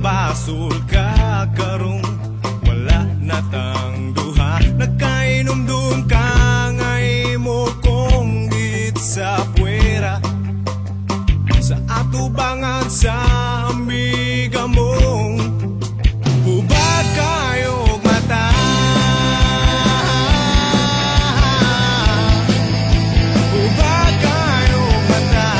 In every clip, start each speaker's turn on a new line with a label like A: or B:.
A: Basol ka karong wala na tang duha, nagkainom-dum ka ngay mo kong git sa puwera sa atubangan sa amiga mong hubag kayo mata. Hubag kayo mata.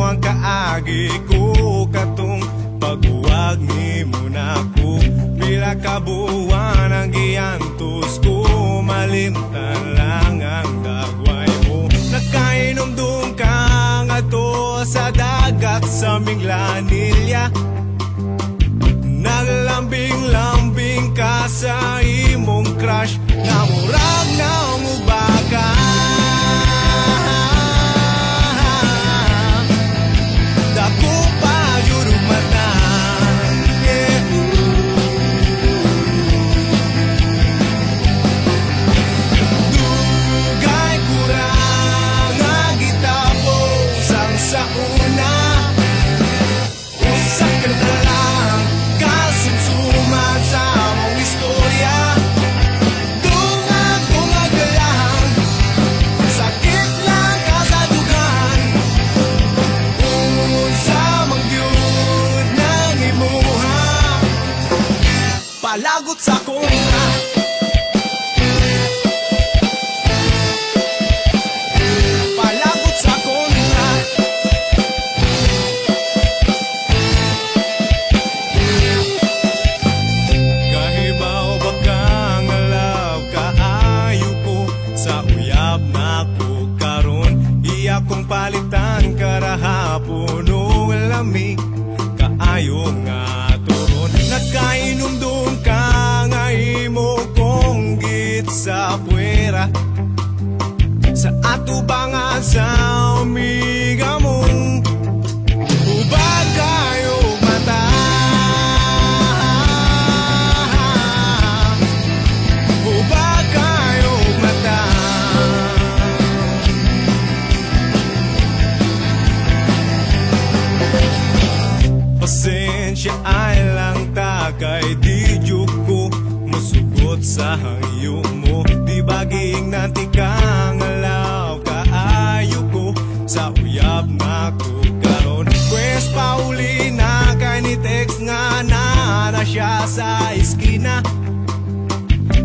A: Ang kaagi ko katong paghuwag ni mo na ko, pila ka buwan ang giantos ko, malimtan lang ang dagway mo. Nagkainom-dum ka nga to sa dagat sa Minglanilya, naglambing-lambing ka sa imong crush, namurag na umubaka. Dako pa yun mata, yeah. Dugay kurang ang gitapos ang sa una, usak ka na lang kasumsuman sa mong istorya. Dungag-dungag ka lang, sakit lang kasadugan, palagot sa kontra. Palagot sa kontra. Kahibaw ba kang alaw kaayo ko sa uyab na ko karon, iya kong palitan karahapon o lamig kaayo nga turon. Nagkainom-dum ka nga imo kong git sa puwera sa atubangan sa amiga mong hubag kayo mata. Hubag kayo mata. Pasensya ay lang kay di juk ko musugot sa hangyo mo, di baging nanti kang alaw kaayo ko sa uyab na ko karon. Pwes pauli na kay ni text nga na siya sa iskina,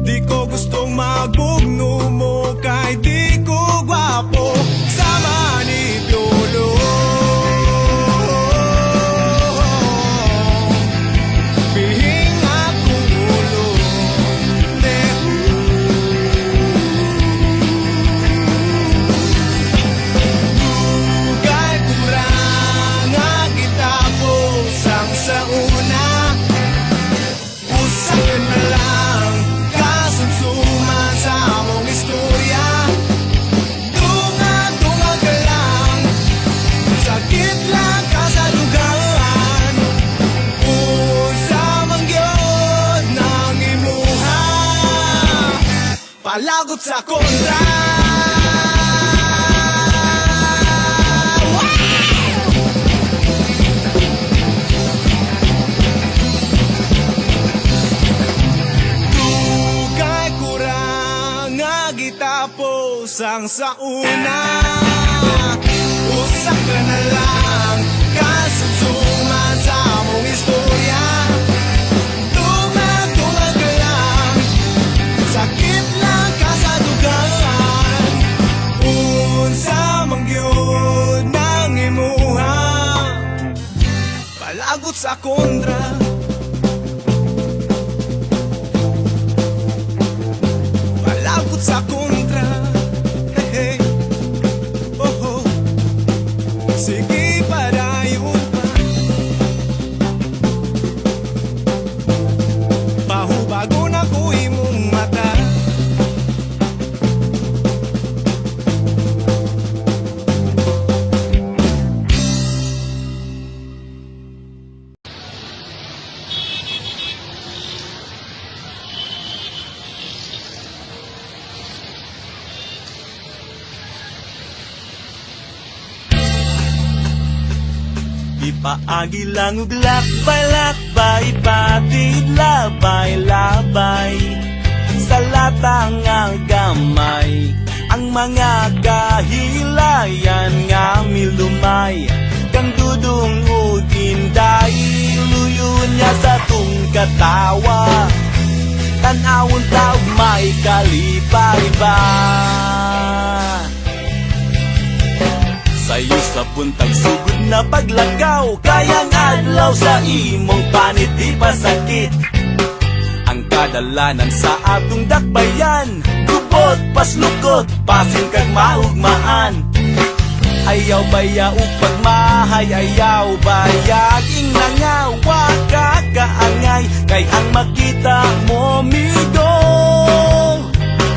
A: di ko gustong magbugno mo kay di ko gwapo sama ni Piolo. Palagot sa kontra. Dugay kurang nga gitapos ang sa una, usak ka na lang kasumsuman sa mong istorya. Dungag-dungag ka lang, sakit lang kasadugan, unsa mang gyud nang imuha, palagot sa kontra.
B: Paagi lang ug lakbay-lakbay, batid labay-labay sa latang nga gamay. Ang mga kahilayan nga milumay, kang dudong ug inday, luyon niya sa tung katawa. Tanawon taog may kalipay ba? Sayo sa puntag sugod na paglakaw, kayang adlaw sa imong panit di pasakit. Ang kadalanan sa atong dakbayan, gubot, paslukot, pasin kag maugmaan. Ayaw baya ug pagmahay, ayaw bayag ing nangawa kakaangay. Kay ang makita mo migo,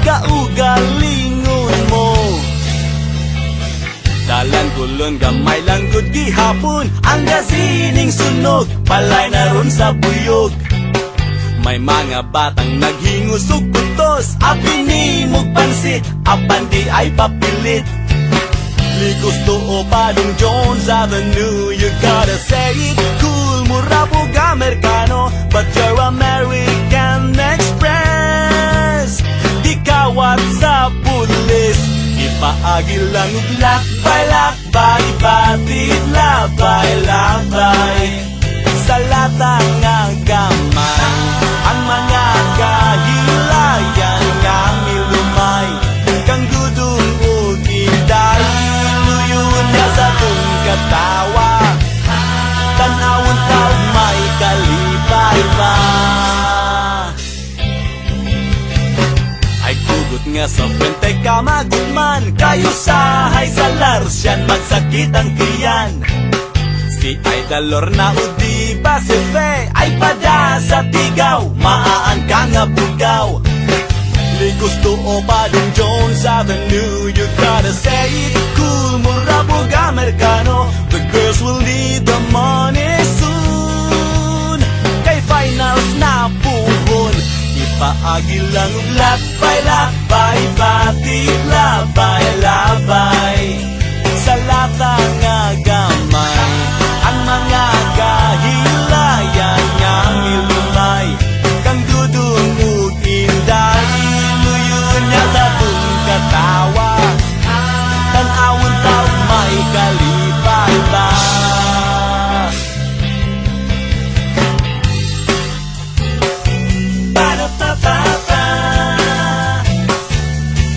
B: kaugalingon mo. Dalan gulon gamay lang gud gihapon, ang gasining sunog, balay na ron sa buyog. May mga batang naghingos ug butos, apinimog pansit, apan di ay papilit. Likos to Padong Jones Avenue, you gotta say it cool, mura po Amerikano, but you're American Express. Di kawat sa pulis, ipaagi lang ug lakbay-lakbay, batid labay-labay sa latang nga gamay. Ang mga kahilayan nga milumay, kang dudong ug inday, luyon niya sa tung katawa. Tanawon taog may kalipay ba? Ay kugot nga sa frente ka magudman, kayo sahay sa larsyan, magsakit ang tiyan. Si Idol Lorna o di ba si Fe ay pada sa tigaw, maaan ka nga bugaw. Likos to Padong Jones Avenue, you gotta say it cool, mura po Amerikano, the girls will need the money soon. Kay finals na puhon, ipaagi lang ug lakbay-lakbay, batid labay-labay sa latang nga gamay. Ang mga kahilayan nga milumay, kang dudong ug inday, luyon niya sa tung katawa. Tanawon taog may kalipay ba? Ba-da-ba-ba-ba,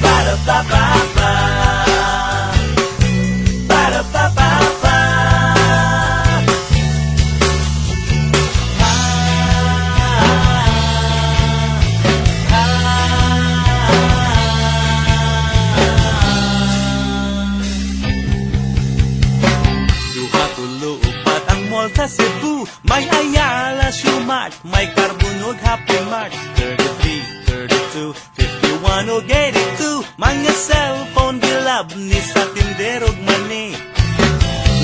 B: ba-da-ba-ba-ba, ba-da-ba-ba-ba. Sa Cebu, may Ayala, Shumart, may Carbonog, Happy Mart, 33, 32, 51 o 82, mga cellphone gilab ni sa tinderog mani.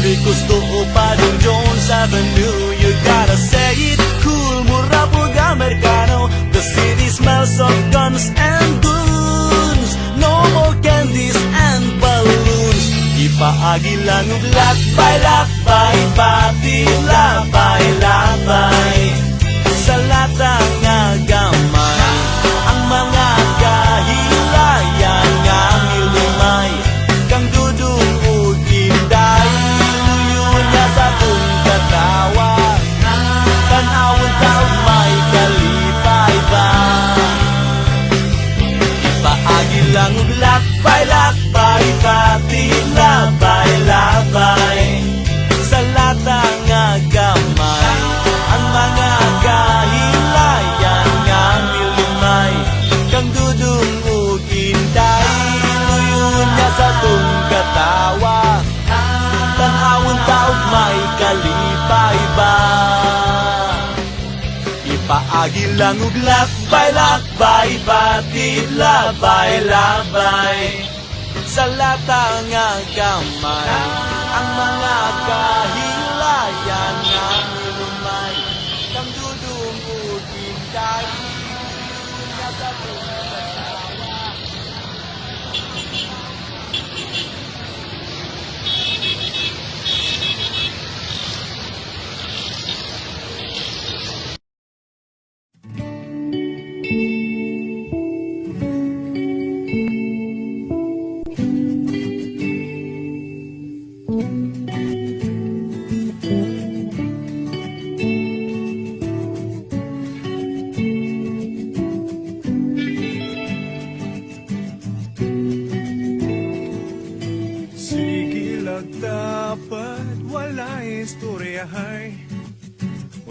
B: Likos to Padong Jones Avenue, you gotta say it cool, mura po Amerikano, the city smells of guns and goons, no more candies and balloons. Ipaagi lang ug lakbay-lakbay, batid labay-labay sa latang nga gamay. Ang mga kahilayan nga milumay, kang dudong ug inday, luyon niya sa tung katawa. Tanawon taog may kalipay ba? Ipaagi lang ug lakbay-lakbay, batid labay-labay sa latang nga gamay. Ang mga kahilayan nga milumay, kang dudong ug inday, luyon niya sa tung katawa. Tanawon taog may kalipay ba? Ipaagi lang ug lakbay-lakbay, batid labay-labay sa latang nga gamay. Ang mga kahilayan nga milumay, kang dudong ug inday, luyon niya sa tung katawa.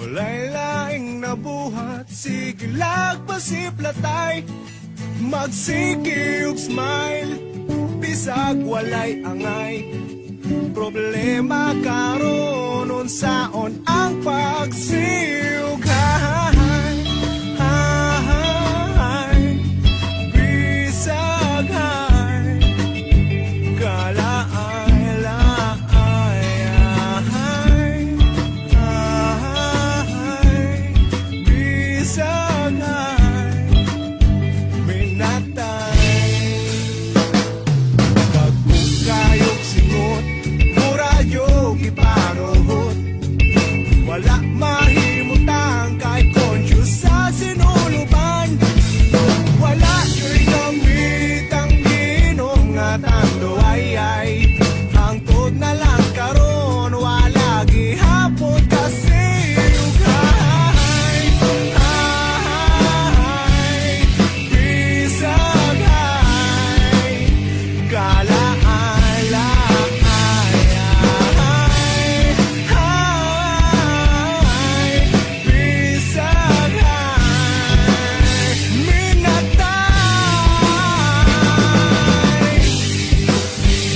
A: Walay laing nabuhat, sige lagpasiplatay. Magsiki ug smile, bisag walay angay. Problema karon unsaon ang pagsiugay. Bisag hay, kalaay laay. Bisag hay, minatay. Pagkukayog singot, murayog ipanuhot. Wala mahimutang kay conscious sa sinuluban. Wala yo'y gamit ang ginom nga tando ay hangtod na lang karon wala gihapon kasi ugay. Bisag hay, kalaala. Bisag hay, minatay.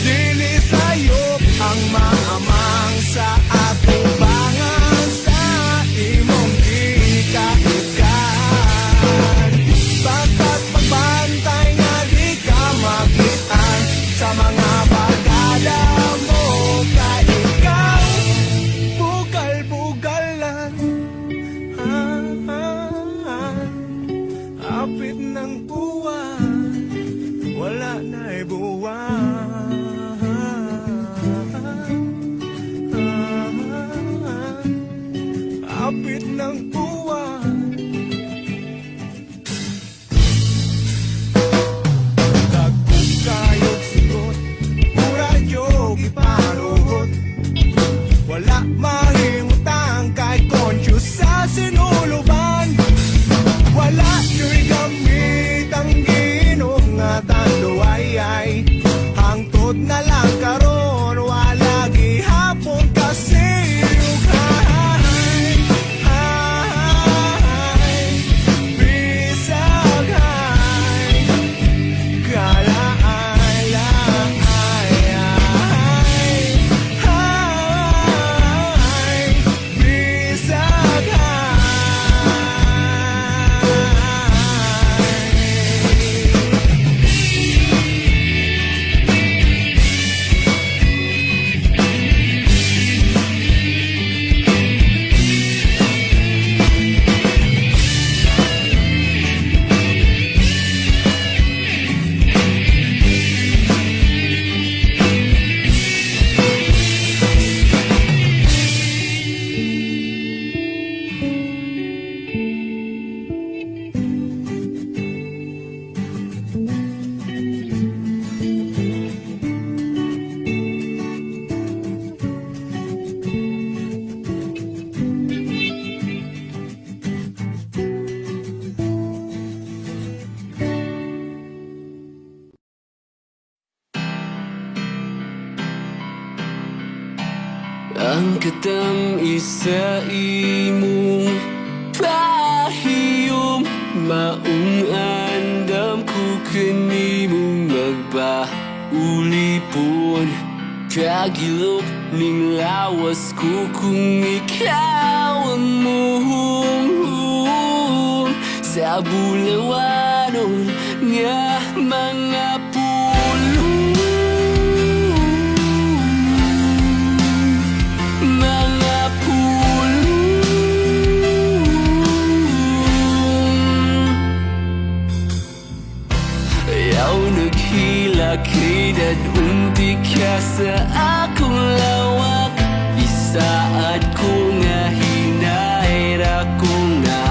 A: Dili sayop ang maamang sa atubangan sa imong gikaitan. Basta't pagbantay nga di ka makitaan sa mga barkada mo ka ikaw. Bugal-bugalan, apit ng buwan, wala na'y buwan. Apit ng buwan. Kagkukayog sigot, murayog ipanuhot. Wala mahimutang kay conscious sa sinuluban. Wala yo'y gamit ang ginom nga tando ay hangtod na lang karon wala gihapon kasi ugay. Bisag hay, kalaala. Bisag hay.
C: Ang katamis sa imong pahiyom, maong andam ko kanimong magpaulipon. Kagilok ning lawas ko kung ikaw ang muhum sa bulawanon nga mga pulo. Mga pulo. Ayaw naghilakid unti ka sa akong lawak. Isaad ko nga hinahira ko nga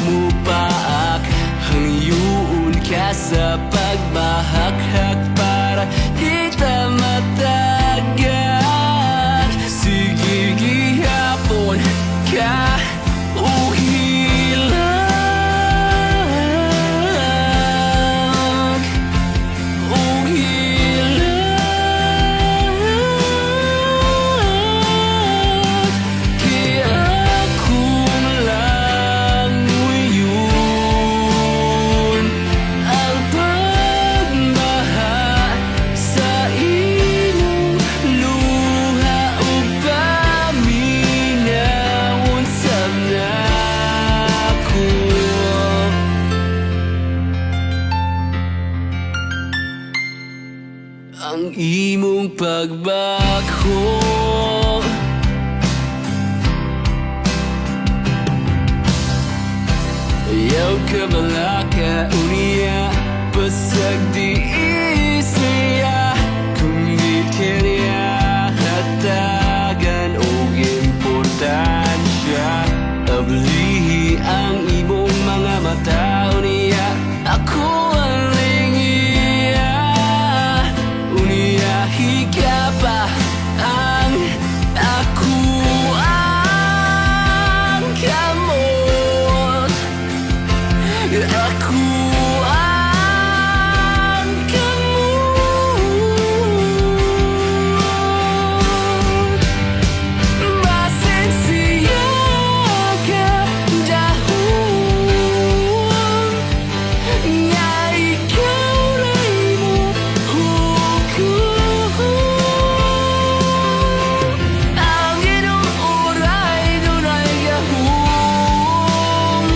C: mupaak. Hangyuon ka sa pagbahak-hak para kita matagan. Sige gihapon ka uhilag. Uhilag. Kaya kung pagbago. Ayaw ka malaka unia pasag di isaya kung di kanya hatagan o importansya. Ablihi ang imong mga mata unia ako ang lingiya. Unia higapa ang ako ang kamot. Aku ang kamot. Basin siya ka dahon nga ikaw rin mo hukom. Ang iyong oray dunay gahom.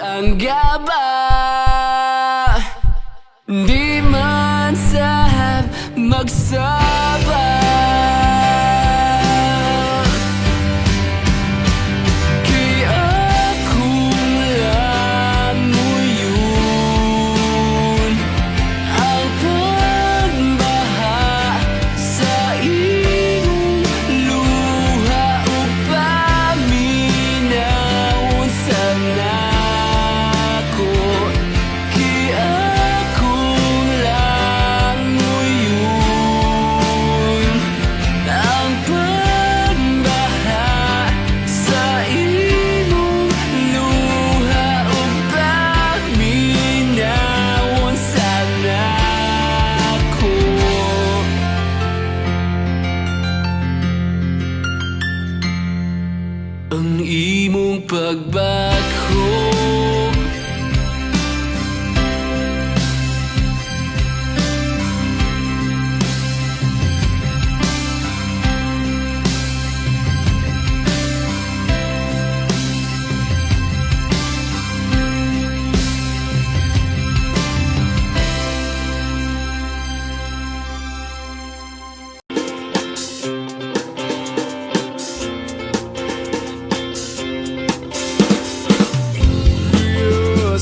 C: Ang gaba di man sahab magsaba. Kaya akong lamuyon ang pagbaha sa iyong luha upang minawon sa nako. Kaya akong lamuyon ang pagbaha sa iyong luha upang minawon sa nako. Ang imong pagbago.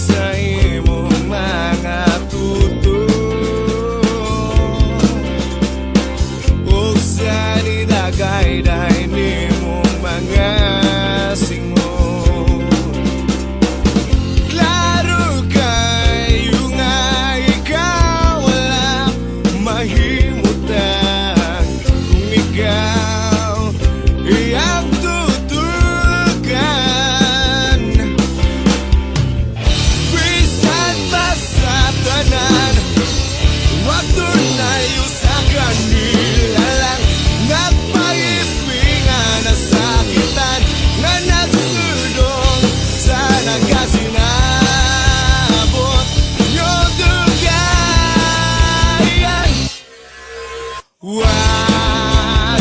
A: sa imong mga tuto ug sa nidagay-day nimong mga singon. Klaro kayo nga ikaw wala mahimutan kung ikaw iyang tutulgan. Bisan pa sa tanan, wag tunayo sa kanila lang. Nagpaipingan na sakitan na nagsudong sa nagkasinabot nyo dugayan. Wag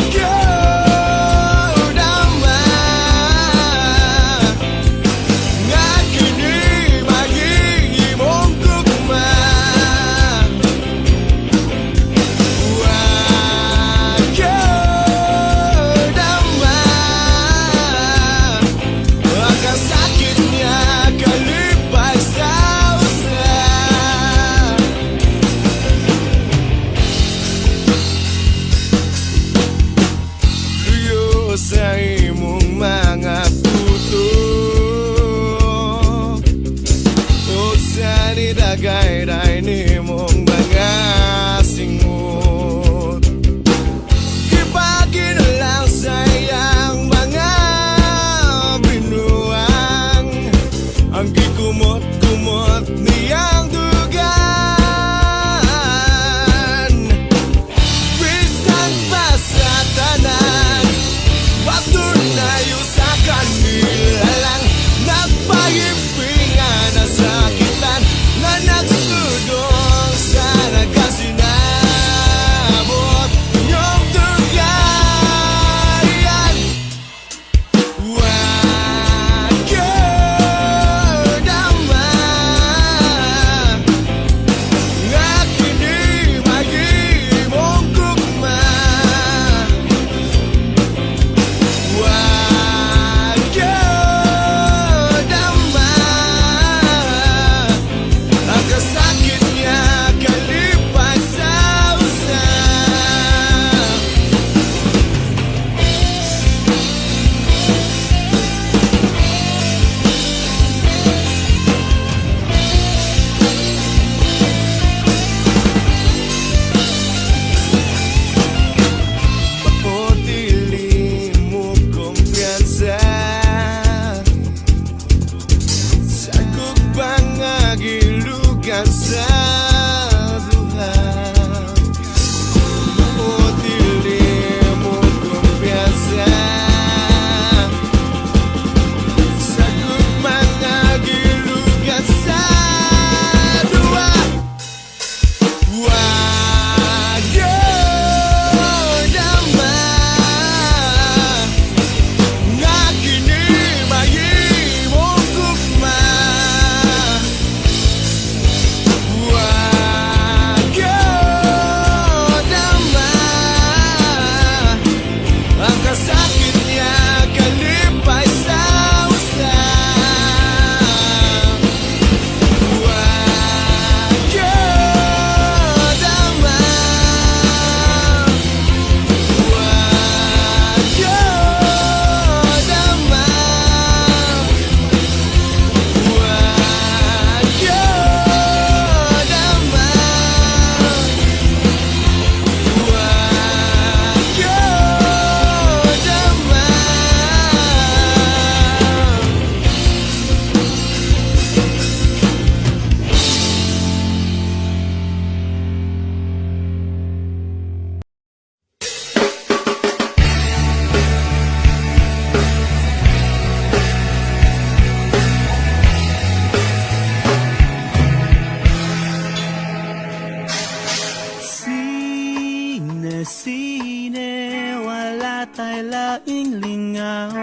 A: matay laing lingaw.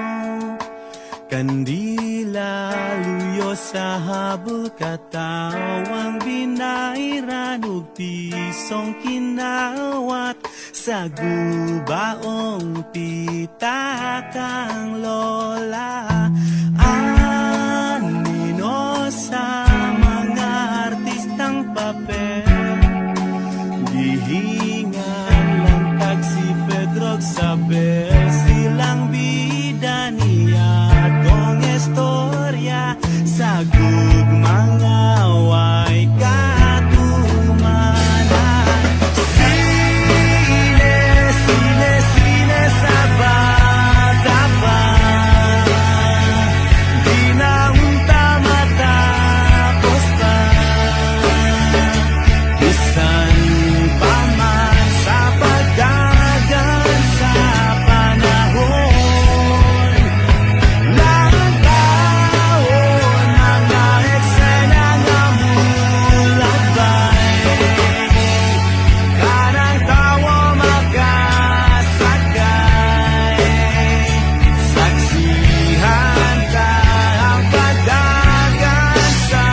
A: Kandila luyo sa habol katawang binairan ug pisong kinawat sa gubaong pitakang lola. Anino sa mga artistang papel, gihingan lang tag si Pedro Sabel, silang bida niya tong istorya sa mga way katumanan. Sine, sine, sine sa bata pa, di na unta matapos pa. Bisan pa man sa pagdagan sa panahon, lang taon mga eksena nga mulabay. Kanang tawa makasakay, saksihan ka ang pagdagan sa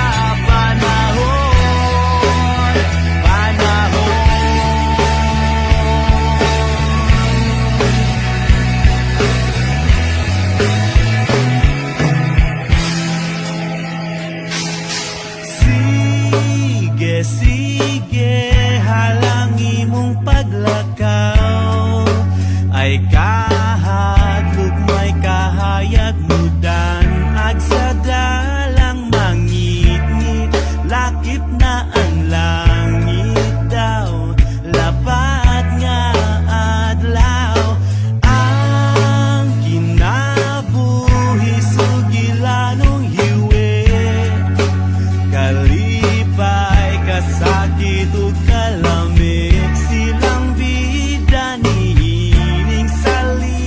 A: panahon. Sige, sige, halangi mong paglakaw, ay kahadlok may kahayag mudan, ag sa dalang mangit-ngit, lakip na ang langit daw, lapat nga adlaw. Ang kinabuhi sugilanong hiwet, kalipay, kasakit ug kalamig, silang bida niining salita.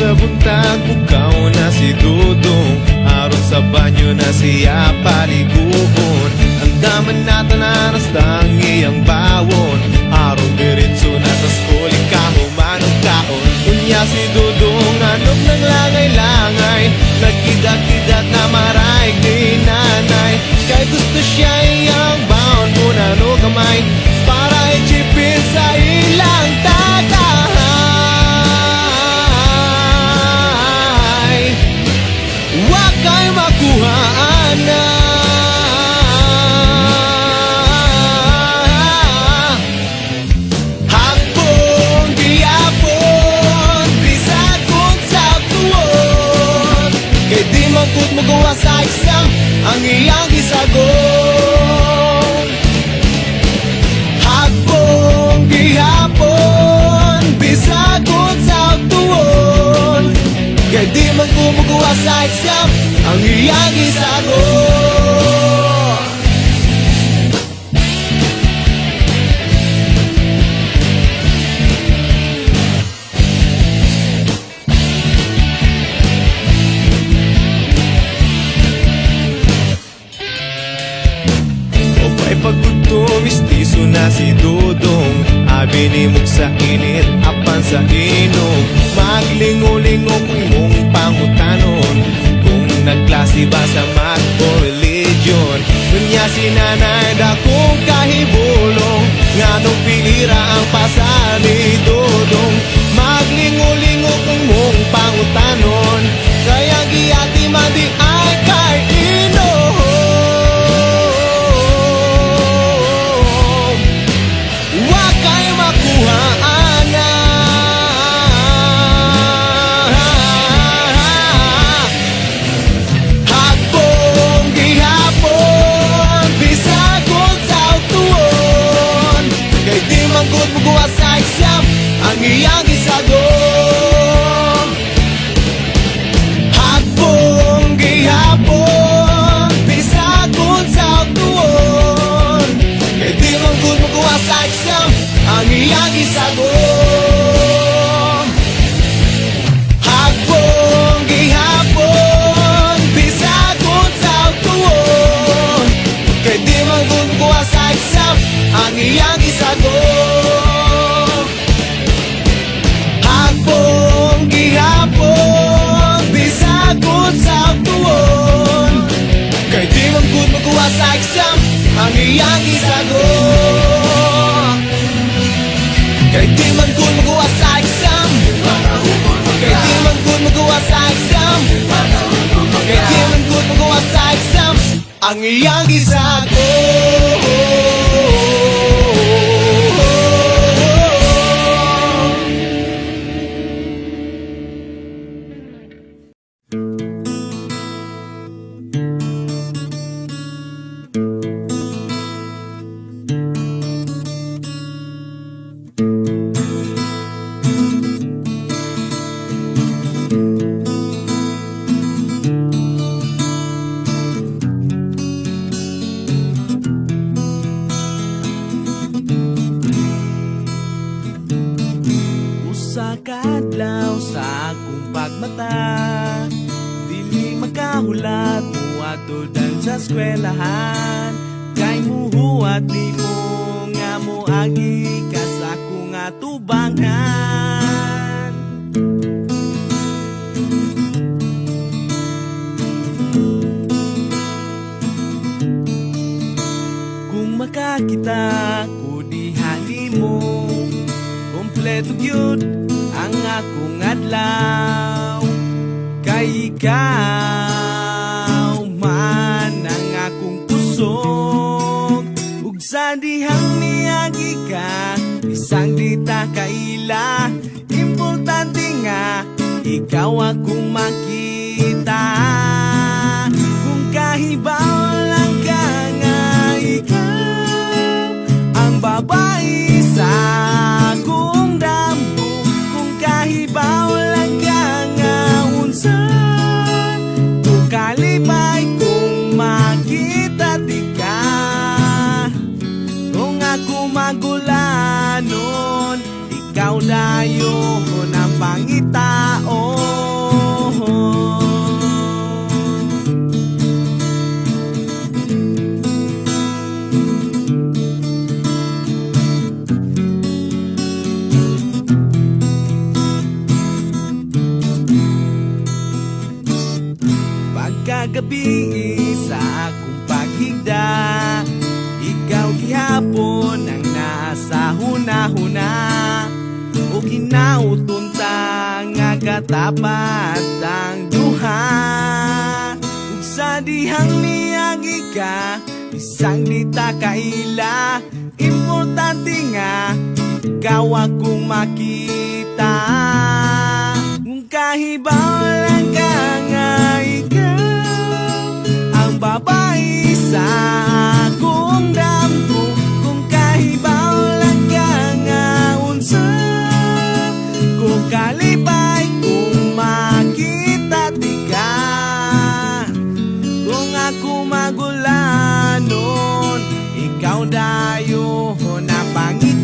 A: sa buntag, bukaw na si Dudong. Aron sa banyo na siya paliguon. Ang daman nata na nastang iyang bawon. Aron diretso na sa school, ikaw manong kaon. Unya si Dudong, anok ng langay-langay. Nagkidat-kidat na maray ni nanay. Kay gusto siya iyang bawon muna no kamay. Para ichipin sa ilang tatay. Wakay makuhaan na. Hapon, giyapon, bisag kung sa tuon. Kay di magkut magawa sa exam ang iyang isagon. Hapon, gihapon, bisag kung sa tuon. Kay di man gumagawa sa exam ang iyang isagon. Opay pagkuto, mistiso na si Dudong. Abi ni muk sa init, apan sa inom. Maglingo-lingo kung imong pangutanon. Kung nagklase ba sa math o religion. Kunya si nanay dakong kahibulong. Nganong pilira ang pasal ni Dudong. Maglingo-lingo kung imong pangutanon. Kaya giyati man di ay kay inom. Wakay makuhaan na. Hapon, gihapon, bisag kung sa tuon. Kay di man gud magawa sa exam ang iyang isagon. Hapon, gihapon, bisag kung sa tuon. Kay di man gud magawa sa exam ang iyang isagon. Hapon, gihapon, bisag kung sa tuon. Kay di man gud magawa sa exam ang iyang isagon. Hapon, gihapon, bisag kung sa tuon. Kay di man gud magawa sa exam ang iyang isagon. Kay di man gud magawa sa exam. Kay di man gud magawa sa exam. Kay di man gud magawa sa exam ang iyang isagon. Usa ka adlaw sa akong pagmata, dili makahulat muadto dan sa eskwelahan. Kay muhuwat nimo nga moagi ka sa akong atubangan. Kung makakita ko diha nimo, kompleto gyud ang akong adlaw. Kay ikaw man ang akong kusog. Ug sa dihang niagi ka, isang dita kaila. Importante nga ikaw akong makita. Kung kahibaw lang ka nga ikaw ang babae sa akong damgo. Kung kahibaw lang ka nga unsa, kung kalibay kung makita di ka. Kung ako magulanon, ikaw dayon ang pangitaon. gabi sa akong paghigda. Ikaw gihapon ang nasa hunahuna, o ginauton ta nga katapat ang duha. Ug sa dihang niyagi ka, isang di ta kaila. Importante nga ikaw akong makita. Kung kahibaw lang ka nga ikaw ang babae sa akong damgo. Kung kahibaw lang ka nga unsa, kung kalipay kung makita ti ka. Kung ako magulanon, ikaw dayo na pangitaon.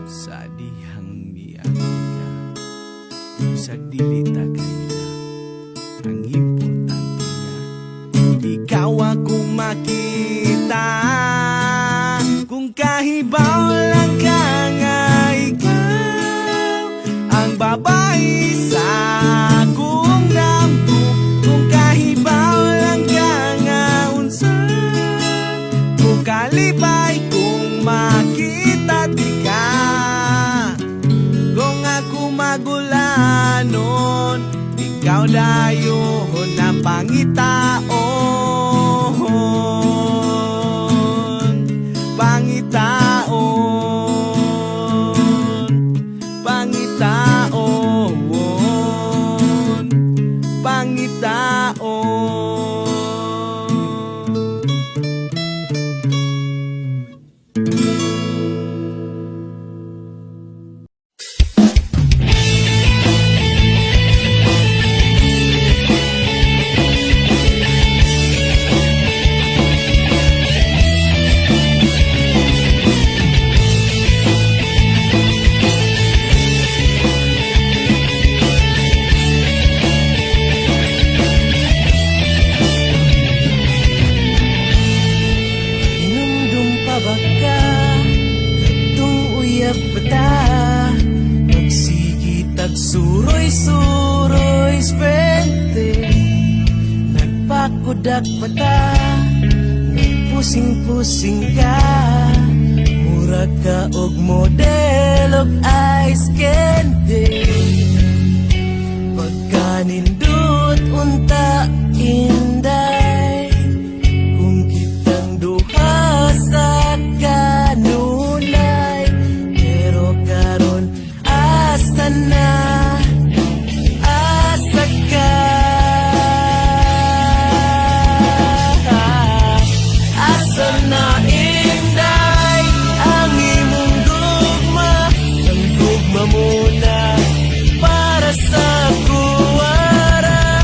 A: Sa dihang niagi ka, sa dili ta kaila. Ang importante nga ikaw akong makita. Kung kahibaw lang ka nga ikaw ang babae sa akong damgo. Kung kahibaw lang ka nga unsa, kung kalipay kung makita ti ka. Kung ako magulanon, ikaw dayo na pangitaon. Pangitaon, pangitaon, pangitaon. Inumdum pa ba ka? Itong uyab pa ta? Magsigit at suroy-suroy spente. Nagpakudak pa ta? Nagpusing-pusing ka? Murag ka og model og ice candy. Pagkanindot unta inday, kung kitang duha sa kanunay. Pero karon asa na, asa ka? Asa na inday ang imong dugma? Ang dugma mo na para sa kuwara.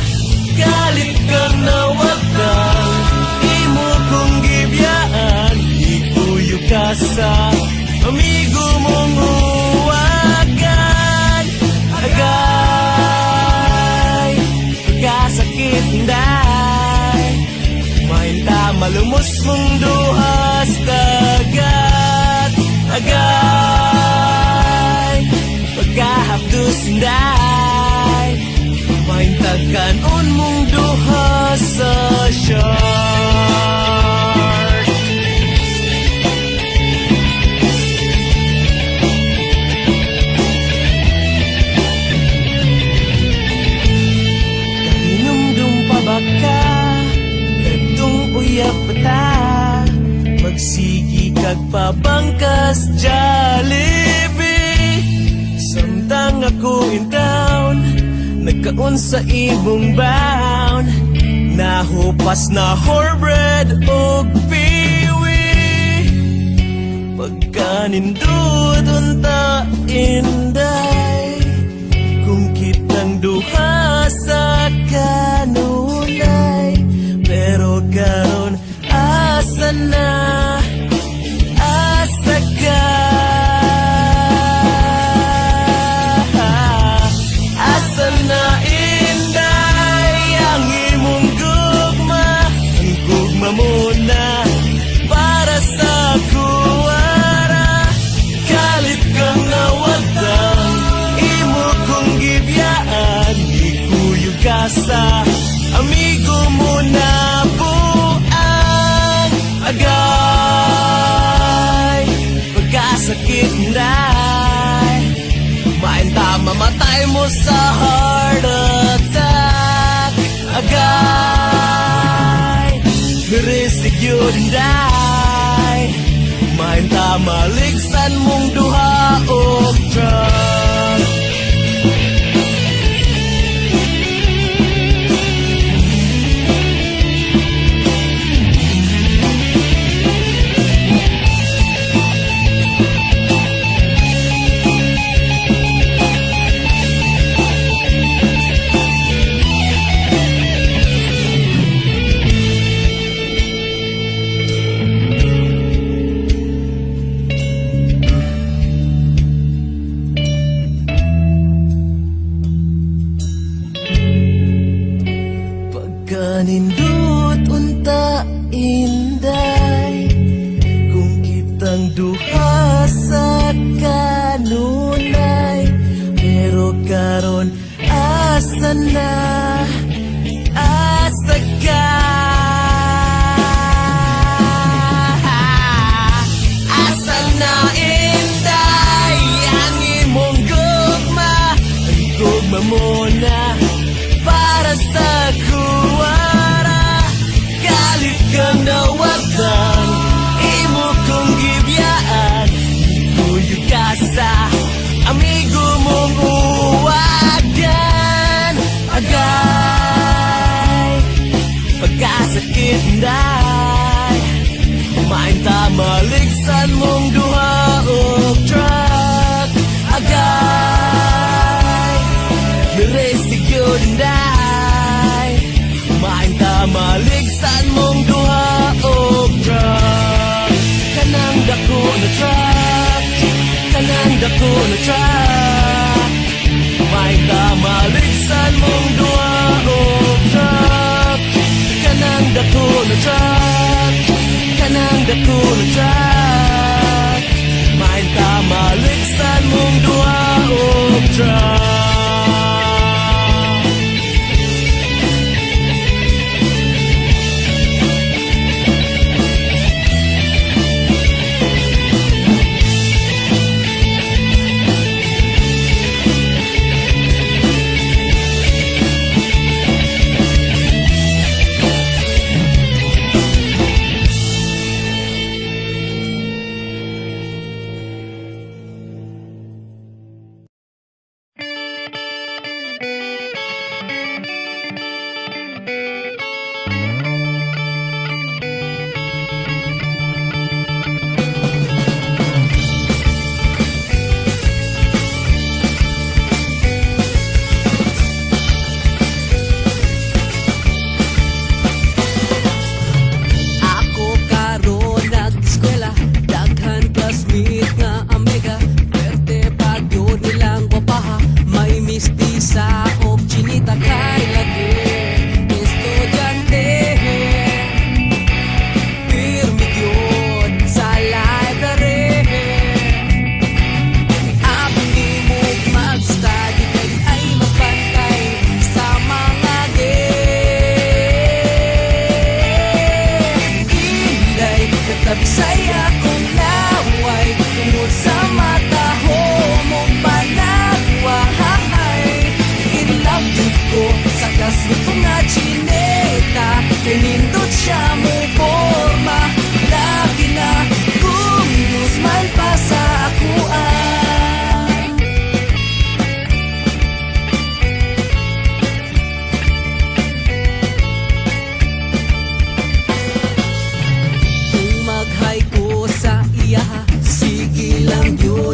A: Galit kang nawagdang, imo kong gibyaan. Ikuyo ka sa amigo mong huwagan. Agay, pagkasakit inday, mahinta malumos mong duhas dagat. Agay, pagkahapdos inday, mahintagan on mong duhas sa shark. Kaninumdum pa ba ka? Itong uyab pa ta? Magsigi kag pabangkas Jollibee. Samtang ako in town, nagkaon sa imong bound. Nahupas na whorebread og piwi. Pagkanindot unta inday, kung kita
B: kitang duha sa kanunay, pero karon asa na, asa ka? Asa na inday ang imong gugma, ang gugma mo na para sa kuwara. Kalit kang nawagtang imo kong gibyaan, ikuyog ka sa amigo mo na buang agay. Pagkasakit nday, mainta mamatay mo sa heart attack agay. Nirisig yun day, mainta maligsan mong duha og truck. Pagkanindot unta inday, kung kitang duha sa kanunay, pero karon asa na, asa ka? Asa na inday ang imong gugma, ang gugma mo na para sa kuwara. Galit kang nawagtan imo kong gibyaan, ikuyog ka sa amigo mong uwagan agay. Pagkasakit nday, mainta maligsan mong duha og truck agay. Niresig yun day, mainta maligsan mong duha og truck. Kanang dako na truck, kanang dako na truck, mainta maligsan mong duha og truck. Kanang dako na truck, kanang dako na truck, mainta maligsan mong duha og truck.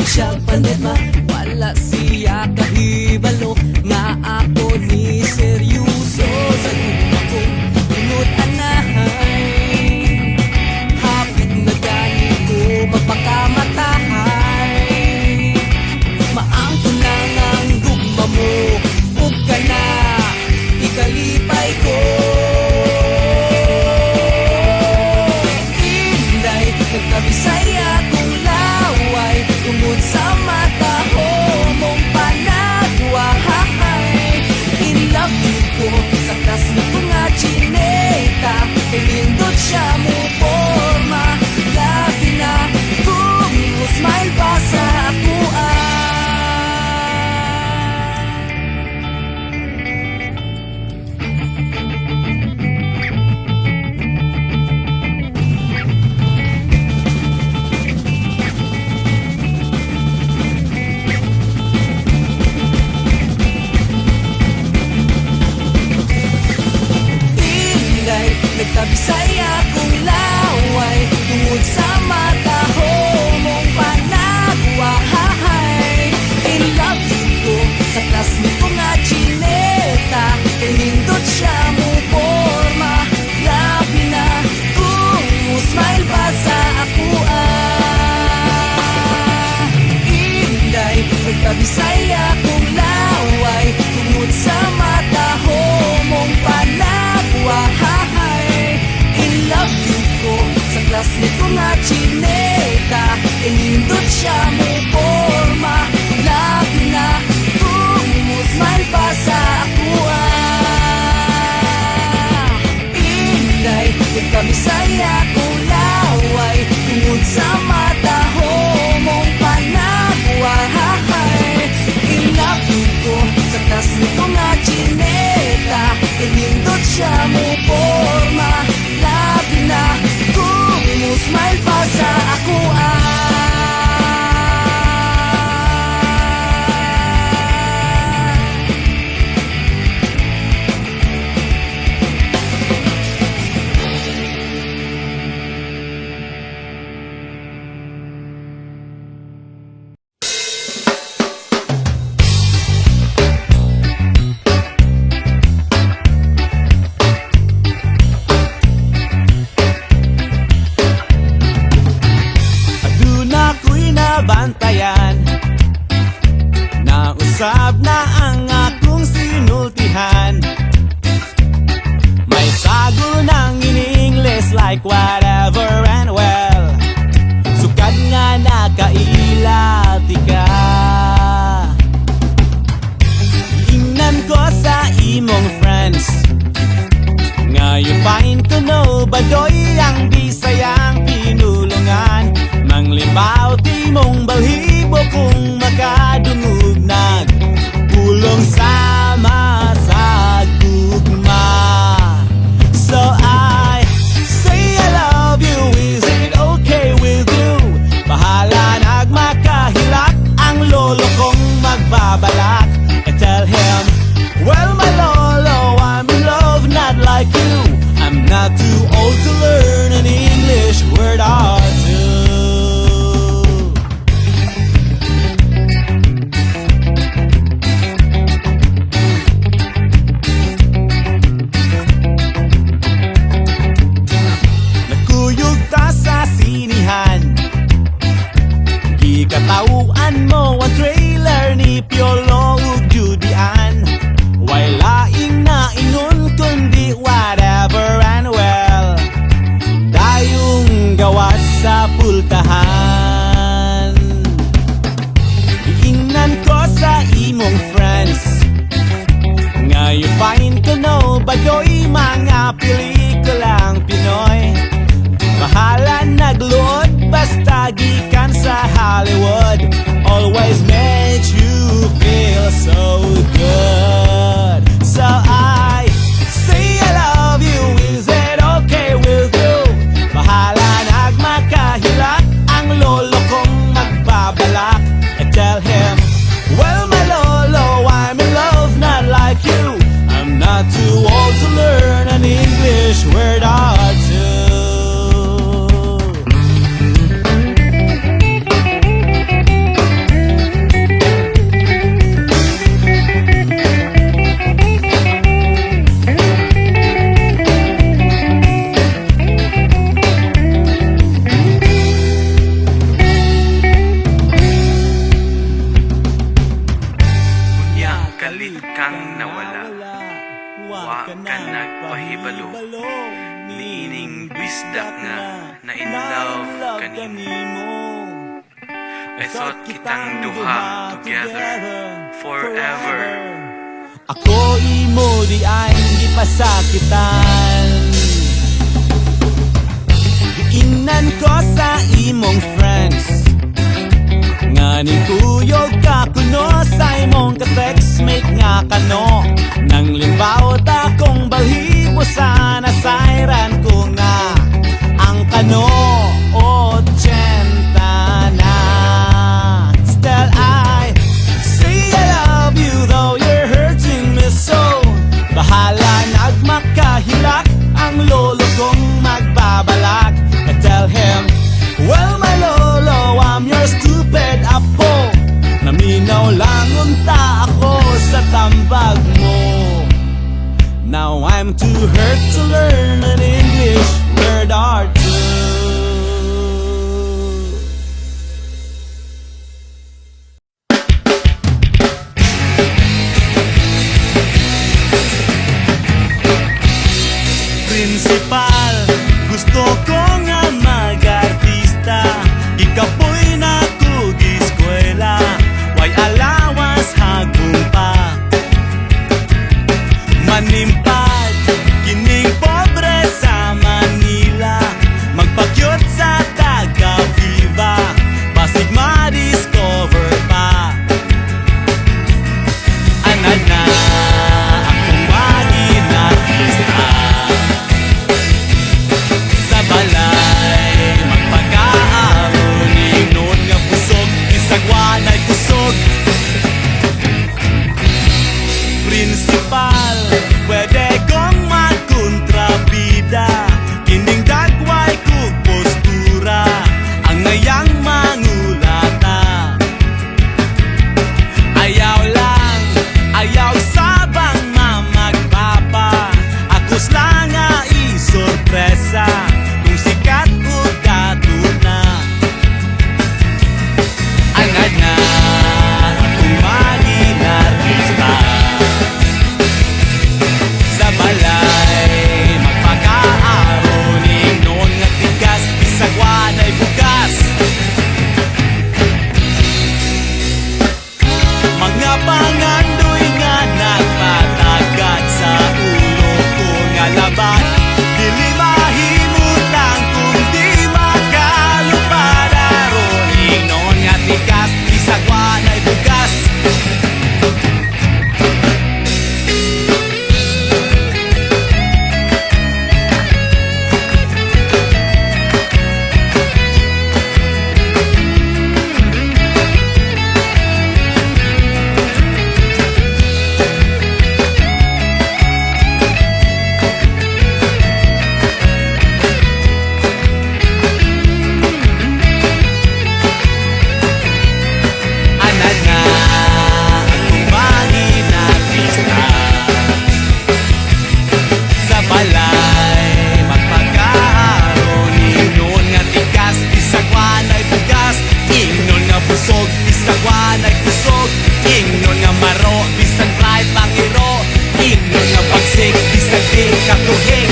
C: siya pandit ma, wala siya kahibalo nga
D: Kabisaya ko laway tungod sa mata ho mong panagwahay. Inapid ko sa tas nito nga chineta, inindot siya mo forma. Labi na kung musmile pa sa ako
B: Aduna ko'y nabantayan, nausap na ang akong sinultihan. May sago ng in-English like whatever and well. Sukad nga nakailati ka. Ingnan ko sa imong friends nga you find ko no badoy ang bisayang pinulungan. Manglibaw ti mong balhibo kung makadungog nag pulong sama sa gugma. So I say I love you, is it okay with you? Bahala nagmakahilak ang lolo kong magbabalak. I tell him, well my lolo, I'm in love not like you. I'm not too old to learn an English word or two. Nagkuyog ta sa sinihan, gikatauan mo ang trailer ni Piolo ug Judian. Why laing na ingon kundi whatever and well. Dayong gawas sa pultahan. Giingnan ko sa imong friends nga you find ko no badoy mga pelikulang Pinoy. Bahala nagluod basta gikan sa Hollywood. Always made you feel so good. So I say I love you, is it okay with you? Bahala nagmakahilak ang lolo kong magbabalak. I tell him, well my lolo, I'm in love not like you. I'm not too old to learn an English word or two.
C: Kalit kang nawala, wa ka nagpahibalo. Niining bisdak nga na in love kanimo. I thought kitang duha together forever.
B: Ako imo di ay hindi pasakitan. Giingnan ko sa imong friends nga nituyog ka kuno sa imong ka-textmate nga kano. Nang limbaw ta kong balhibo sana sayran ko nga ang kano 80 na. Still I say I love you though you're hurting me so. Bahala nagmakahilak ang lolo kong magbabalak. I tell him, well my lolo, I'm your stupid apo. Naminaw lang unta ako sa tambag mo. Now I'm too hurt to learn an English word or two. Principal, gusto ko nga mag-artista. Ikaw po'y nakug-eskwela, way alawas hagong pa. Manimpad, kining pobre sa Manila. kusog. Ingnon nga maro, bisan kahit pangiro. Ingnon nga pagsik, bisan di katuhing.